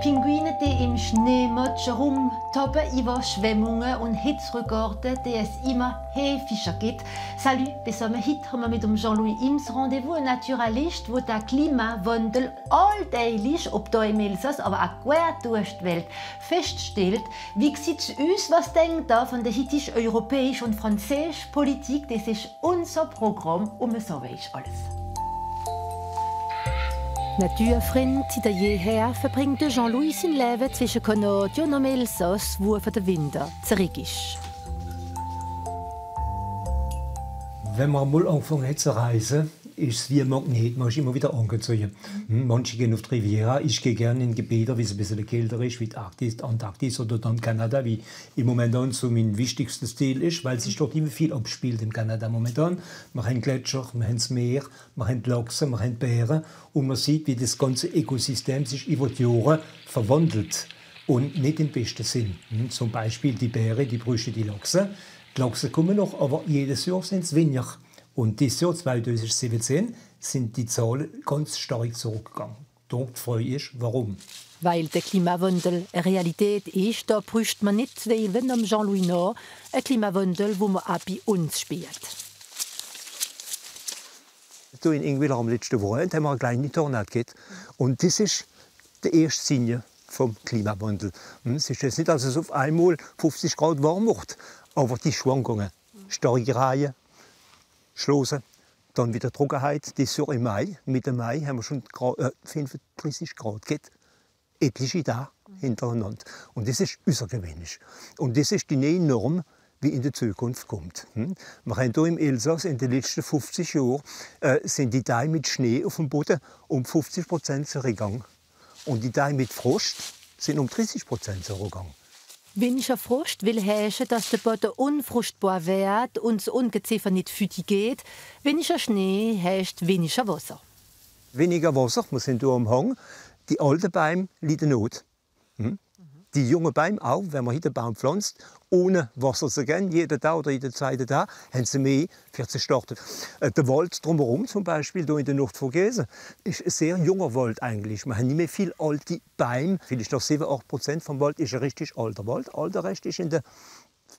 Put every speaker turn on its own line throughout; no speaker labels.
Pinguine, die im Schneematsch rumtoppen über Schwemmungen und Hitzrekorde, die es immer häufiger gibt. Salut, zusammen. Heute haben wir mit Jean-Louis Ims Rendezvous, ein Naturalist, der den Klimawandel alltäglich, ob hier im Elsass, aber auch quer durch die Welt, feststellt. Wie sieht es aus? Was denkt er von der heutigen europäischen und französischen Politik? Das ist unser Programm und so weiß alles.
Naturfreund seit jeher verbringt Jean-Louis sein Leben zwischen Kanadien und Elsass, wo für den Winter zurück ist.
Wenn man mal angefangen hat zu reisen, ist es wie ein Magnet. Man ist immer wieder angezogen. Manche gehen auf die Riviera. Ich gehe gerne in Gebiete, wie es ein bisschen kälter ist, wie die Arktis, Antarktis oder dann Kanada, wie im Moment an so mein wichtigster Stil ist, weil sich dort immer viel abspielt in Kanada momentan. Wir haben Gletscher, wir haben das Meer, wir haben Lachse, wir haben Bären und man sieht, wie das ganze Ökosystem sich über die Jahre verwandelt und nicht im besten Sinn. Zum Beispiel die Bären, die Brüche, die Lachse. Die Lachse kommen noch, aber jedes Jahr sind es weniger. Und dieses Jahr 2017 sind die Zahlen ganz stark zurückgegangen. Dort freue ich mich, warum.
Weil der Klimawandel eine Realität ist, da brüscht man nicht wenn am Jean-Louis nach, ein Klimawandel, wo man auch bei uns spielt.
In Ingwiller am letzten Wochenende haben wir eine kleine Tornado gehabt. Und das ist der erste Signal vom Klimawandel. Es ist jetzt nicht, dass es auf einmal 50 Grad warm wird, aber die Schwankungen, starke Reihen, Schlossen, dann wieder Trockenheit. Dieses Jahr im Mai, Mitte Mai, haben wir schon 35 Grad gehabt. Etliche da hintereinander. Und das ist außergewöhnlich. Und das ist die neue Norm, wie in der Zukunft kommt. Wir haben hier im Elsass in den letzten 50 Jahren sind die Tage mit Schnee auf dem Boden um 50% zurückgegangen. Und die Tage mit Frost sind um 30% zurückgegangen.
Weniger Frost will heißen, dass der Boden unfruchtbar wird und das Ungeziefer nicht fütig geht. Weniger Schnee heißt weniger Wasser.
Weniger Wasser, wir sind hier am Hang. Die alten Bäume leiden Not. Die jungen Bäume auch, wenn man hier den Baum pflanzt, ohne Wasser zu geben, jeden Tag oder jeden zweiten Tag, haben sie mehr für zu starten. Der Wald drumherum, zum Beispiel hier in der Nordvogesen, ist ein sehr junger Wald eigentlich. Wir haben nicht mehr viele alte Bäume. Vielleicht noch 7–8% vom Wald ist ein richtig alter Wald. All der Rest ist in den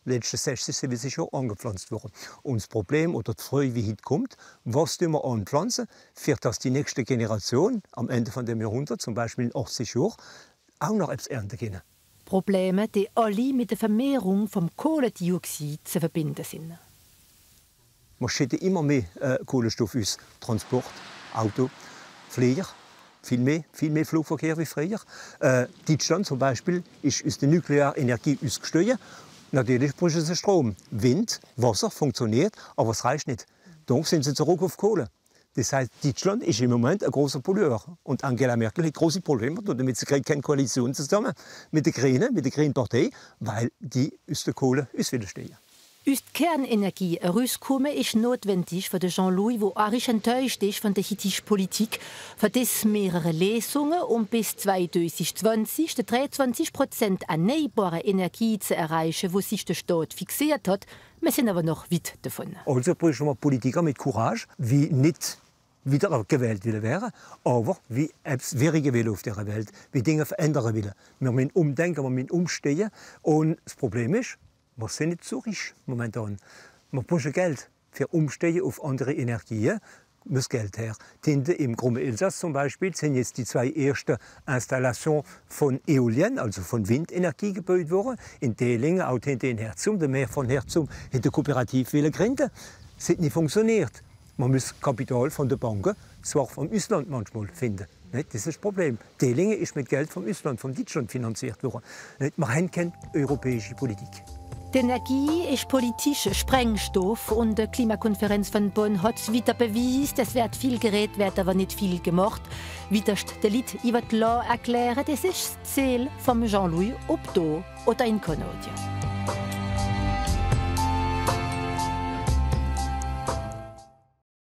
letzten 60–70 Jahren angepflanzt worden. Und das Problem oder die Freude, wie heute kommt, was wir anpflanzen, für dass die nächste Generation am Ende von dem Jahrhundert, zum Beispiel in 80 Jahren, auch noch etwas ernten können.
Probleme, die alle mit der Vermehrung vom Kohlendioxid zu verbinden sind.
Man schüttet immer mehr Kohlenstoff aus. Transport, Auto, Flieger, viel mehr Flugverkehr wie früher. Deutschland zum Beispiel ist aus der Nuklearenergie ausgestiegen. Natürlich brauchen sie Strom. Wind, Wasser funktioniert, aber es reicht nicht. Darum sind sie zurück auf Kohle. Das heißt, Deutschland ist im Moment ein großer Pollueur. Und Angela Merkel hat große Probleme, damit sie keine Koalition zusammen mit der Grünen Partei, weil die aus der Kohle ausstehen.
Aus der Kernenergie herauskommen ist notwendig für Jean-Louis, der auch enttäuscht ist von der heutischen Politik. Für das mehrere Lesungen, um bis 2020 die 23% erneuerbare Energie zu erreichen, wo sich der Staat fixiert hat. Wir sind aber noch weit davon.
Also brauchen wir Politiker mit Courage, wie nicht wieder gewählt werden, aber wie etwas wäre will auf dieser Welt, wie Dinge verändern will. Wir müssen umdenken, wir müssen umstehen. Und das Problem ist, wir sind nicht so reich momentan. Wir brauchen Geld für Umstehen auf andere Energien. Muss Geld her. Im Krumme Elsass zum Beispiel sind jetzt die 2 ersten Installationen von Eolien, also von Windenergie, gebaut worden. In Delingen, auch in Herzum. Der Meer von Herzum hat die Kooperative gegründet. Das hat nicht funktioniert. Man muss Kapital von den Banken, zwar vom Ausland manchmal, finden. Das ist das Problem. Delingen ist mit Geld vom Ausland, von Deutschland finanziert worden. Wir haben keine europäische Politik.
Die Energie ist politischer Sprengstoff und die Klimakonferenz von Bonn hat es wieder bewiesen. Es wird viel geredet, wird aber nicht viel gemacht. Wie das der Lied über die Law erklären, das ist das Ziel von Jean-Louis, ob da oder in Kanada.